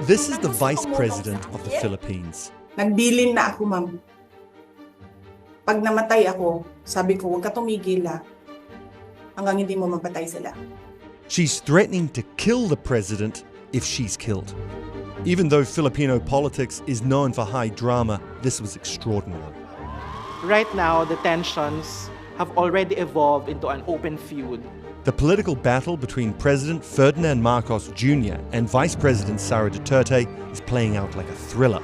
This is the Vice President of the Philippines. Nagbilin na ako, ma'am. Pag namatay ako, sabi ko, huwag ka tumigil hanggang hindi mo mapatay sila. She's threatening to kill the president if she's killed. Even though Filipino politics is known for high drama, this was extraordinary. Right now, the tensions have already evolved into an open feud. The political battle between President Ferdinand Marcos Jr. and Vice President Sara Duterte is playing out like a thriller.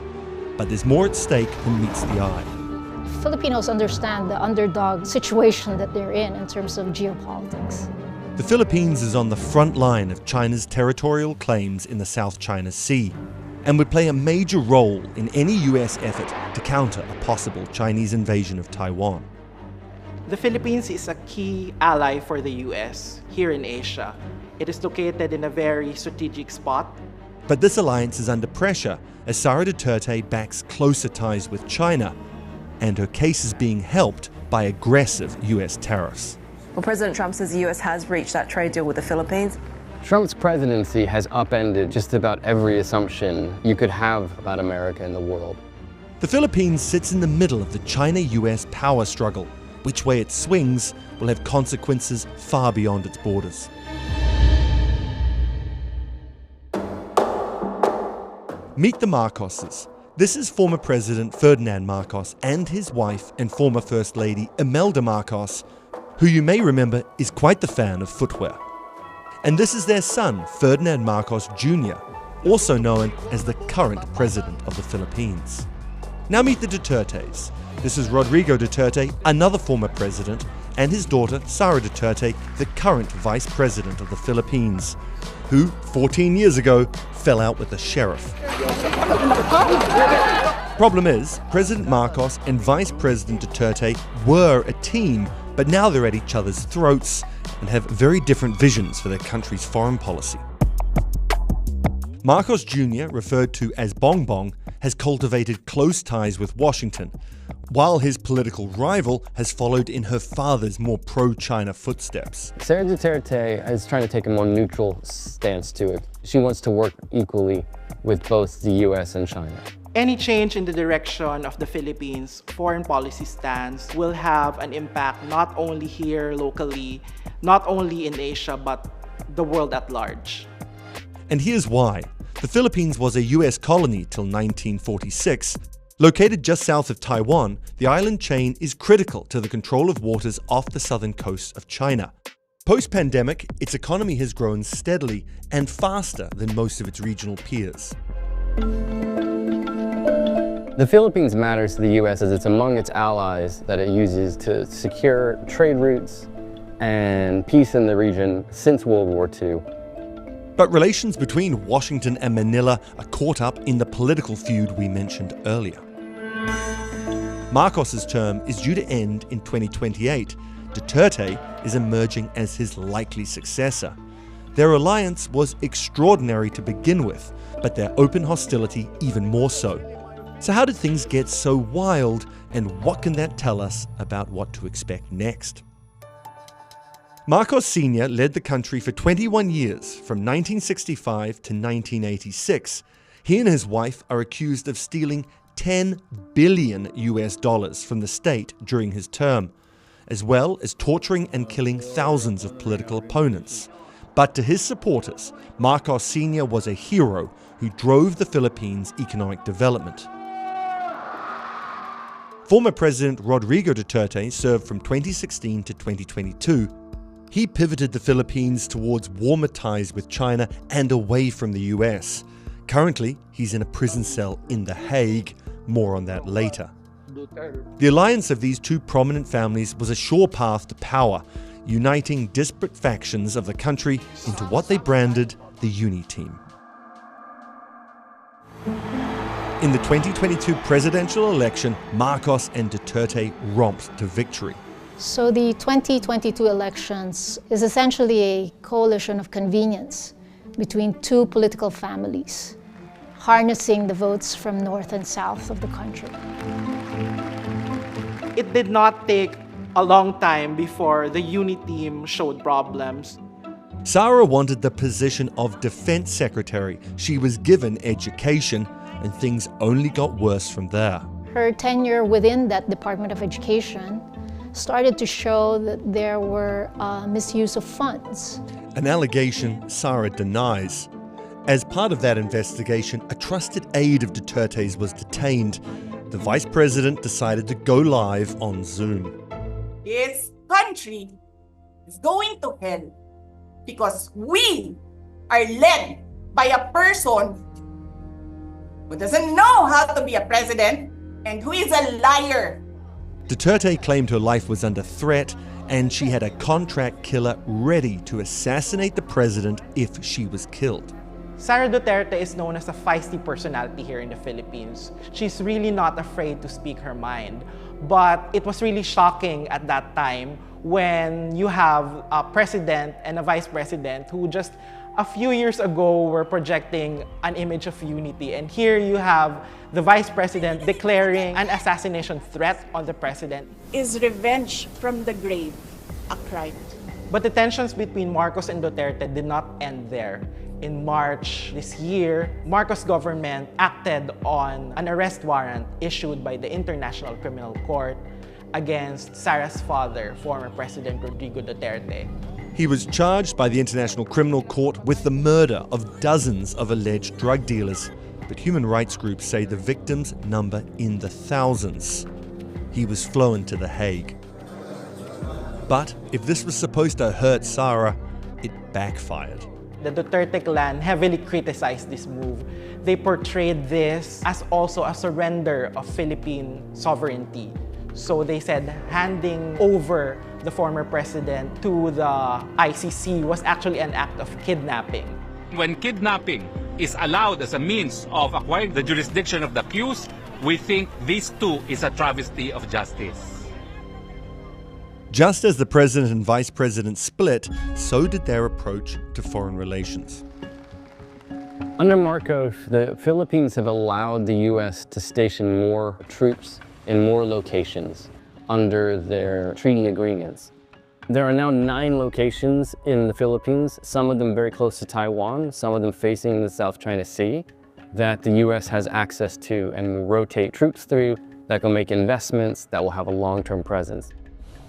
But there's more at stake than meets the eye. Filipinos understand the underdog situation that they're in terms of geopolitics. The Philippines is on the front line of China's territorial claims in the South China Sea and would play a major role in any US effort to counter a possible Chinese invasion of Taiwan. The Philippines is a key ally for the US here in Asia. It is located in a very strategic spot. But this alliance is under pressure as Sara Duterte backs closer ties with China, and her case is being helped by aggressive US tariffs. Well, President Trump says the US has reached that trade deal with the Philippines. Trump's presidency has upended just about every assumption you could have about America and the world. The Philippines sits in the middle of the China-US power struggle. Which way it swings will have consequences far beyond its borders. Meet the Marcoses. This is former President Ferdinand Marcos and his wife and former First Lady Imelda Marcos, who you may remember is quite the fan of footwear. And this is their son, Ferdinand Marcos Jr., also known as the current President of the Philippines. Now meet the Dutertes. This is Rodrigo Duterte, another former president, and his daughter, Sara Duterte, the current Vice President of the Philippines, who, 14 years ago, fell out with the sheriff. Problem is, President Marcos and Vice President Duterte were a team, but now they're at each other's throats and have very different visions for their country's foreign policy. Marcos Jr., referred to as Bong Bong, has cultivated close ties with Washington, while his political rival has followed in her father's more pro-China footsteps. Sara Duterte is trying to take a more neutral stance to it. She wants to work equally with both the US and China. Any change in the direction of the Philippines' foreign policy stance will have an impact not only here locally, not only in Asia, but the world at large. And here's why. The Philippines was a US colony till 1946. Located just south of Taiwan, the island chain is critical to the control of waters off the southern coast of China. Post-pandemic, its economy has grown steadily and faster than most of its regional peers. The Philippines matters to the US as it's among its allies that it uses to secure trade routes and peace in the region since World War II. But relations between Washington and Manila are caught up in the political feud we mentioned earlier. Marcos's term is due to end in 2028. Duterte is emerging as his likely successor. Their alliance was extraordinary to begin with, but their open hostility even more so. So how did things get so wild, and what can that tell us about what to expect next? Marcos Sr. led the country for 21 years, from 1965 to 1986. He and his wife are accused of stealing $10 billion from the state during his term, as well as torturing and killing thousands of political opponents. But to his supporters, Marcos Sr. was a hero who drove the Philippines' economic development. Former President Rodrigo Duterte served from 2016 to 2022. He pivoted the Philippines towards warmer ties with China and away from the US. Currently, he's in a prison cell in The Hague. More on that later. The alliance of these two prominent families was a sure path to power, uniting disparate factions of the country into what they branded the Uni Team. In the 2022 presidential election, Marcos and Duterte romped to victory. So the 2022 elections is essentially a coalition of convenience between two political families, harnessing the votes from north and south of the country. It did not take a long time before the Uni Team showed problems. Sara wanted the position of Defense Secretary. She was given education, and things only got worse from there. Her tenure within that Department of Education started to show that there were misuse of funds. An allegation Sara denies. As part of that investigation, a trusted aide of Duterte's was detained. The vice president decided to go live on Zoom. This country is going to hell because we are led by a person who doesn't know how to be a president and who is a liar. Duterte claimed her life was under threat, and she had a contract killer ready to assassinate the president if she was killed. Sara Duterte is known as a feisty personality here in the Philippines. She's really not afraid to speak her mind. But it was really shocking at that time when you have a president and a vice president who just a few years ago were projecting an image of unity. And here you have the vice president declaring an assassination threat on the president. Is revenge from the grave a crime? But the tensions between Marcos and Duterte did not end there. In March this year, Marcos government acted on an arrest warrant issued by the International Criminal Court against Sara's father, former President Rodrigo Duterte. He was charged by the International Criminal Court with the murder of dozens of alleged drug dealers, but human rights groups say the victims number in the thousands. He was flown to The Hague. But if this was supposed to hurt Sara, it backfired. The Duterte clan heavily criticized this move. They portrayed this as also a surrender of Philippine sovereignty. So they said handing over the former president to the ICC was actually an act of kidnapping. When kidnapping is allowed as a means of acquiring the jurisdiction of the accused, we think this too is a travesty of justice. Just as the president and vice president split, so did their approach to foreign relations. Under Marcos, the Philippines have allowed the U.S. to station more troops in more locations under their treaty agreements. There are now 9 locations in the Philippines, some of them very close to Taiwan, some of them facing the South China Sea, that the U.S. has access to and will rotate troops through, that will make investments, that will have a long-term presence.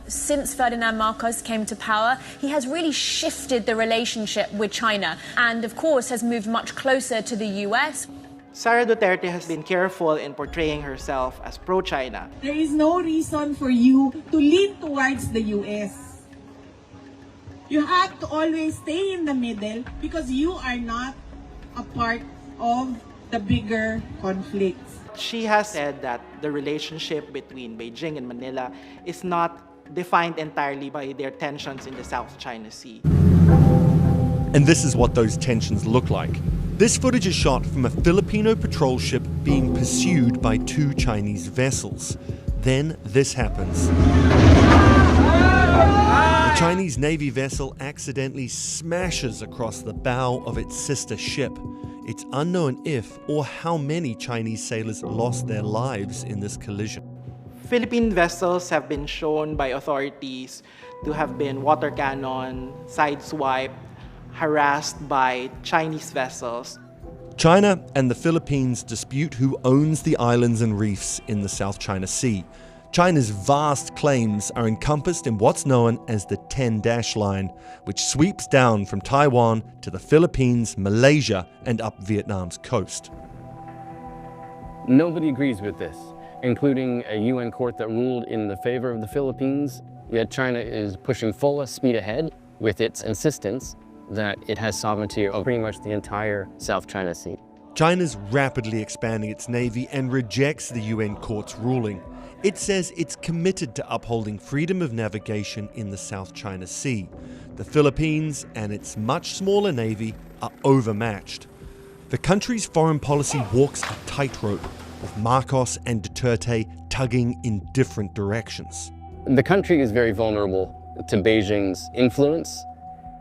Since Ferdinand Marcos came to power, he has really shifted the relationship with China and, of course, has moved much closer to the US. Sara Duterte has been careful in portraying herself as pro-China. There is no reason for you to lean towards the US. You have to always stay in the middle because you are not a part of the bigger conflicts. She has said that the relationship between Beijing and Manila is not defined entirely by their tensions in the South China Sea. And this is what those tensions look like. This footage is shot from a Filipino patrol ship being pursued by 2 Chinese vessels. Then this happens. The Chinese Navy vessel accidentally smashes across the bow of its sister ship. It's unknown if or how many Chinese sailors lost their lives in this collision. Philippine vessels have been shown by authorities to have been water cannon, sideswiped, harassed by Chinese vessels. China and the Philippines dispute who owns the islands and reefs in the South China Sea. China's vast claims are encompassed in what's known as the 10-dash line, which sweeps down from Taiwan to the Philippines, Malaysia, and up Vietnam's coast. Nobody agrees with this, including a UN court that ruled in the favor of the Philippines. Yet China is pushing full speed ahead with its insistence that it has sovereignty over pretty much the entire South China Sea. China's rapidly expanding its navy and rejects the UN court's ruling. It says it's committed to upholding freedom of navigation in the South China Sea. The Philippines and its much smaller navy are overmatched. The country's foreign policy walks a tightrope, with Marcos and Duterte tugging in different directions. The country is very vulnerable to Beijing's influence,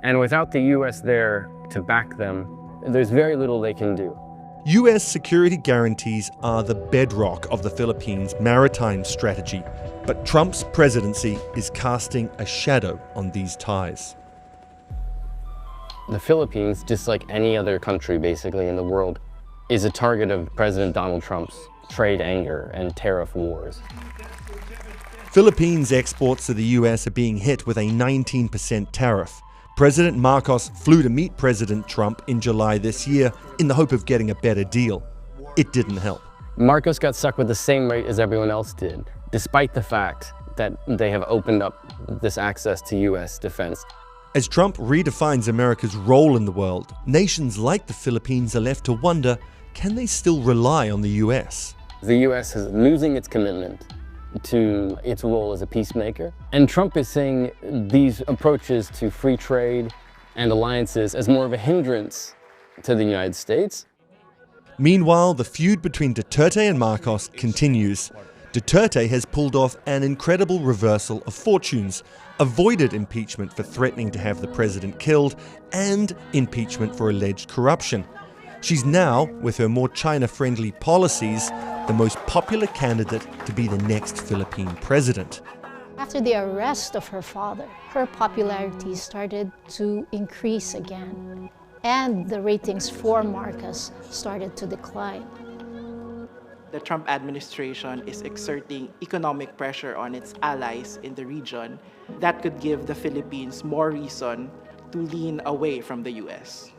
and without the US there to back them, there's very little they can do. US security guarantees are the bedrock of the Philippines' maritime strategy, but Trump's presidency is casting a shadow on these ties. The Philippines, just like any other country basically in the world, is a target of President Donald Trump's trade anger and tariff wars. Philippines exports to the US are being hit with a 19% tariff. President Marcos flew to meet President Trump in July this year in the hope of getting a better deal. It didn't help. Marcos got stuck with the same rate as everyone else did, despite the fact that they have opened up this access to US defense. As Trump redefines America's role in the world, nations like the Philippines are left to wonder, can they still rely on the US? The US is losing its commitment to its role as a peacemaker. And Trump is seeing these approaches to free trade and alliances as more of a hindrance to the United States. Meanwhile, the feud between Duterte and Marcos continues. Duterte has pulled off an incredible reversal of fortunes, avoided impeachment for threatening to have the president killed, and impeachment for alleged corruption. She's now, with her more China-friendly policies, the most popular candidate to be the next Philippine president. After the arrest of her father, her popularity started to increase again, and the ratings for Marcos started to decline. The Trump administration is exerting economic pressure on its allies in the region that could give the Philippines more reason to lean away from the US.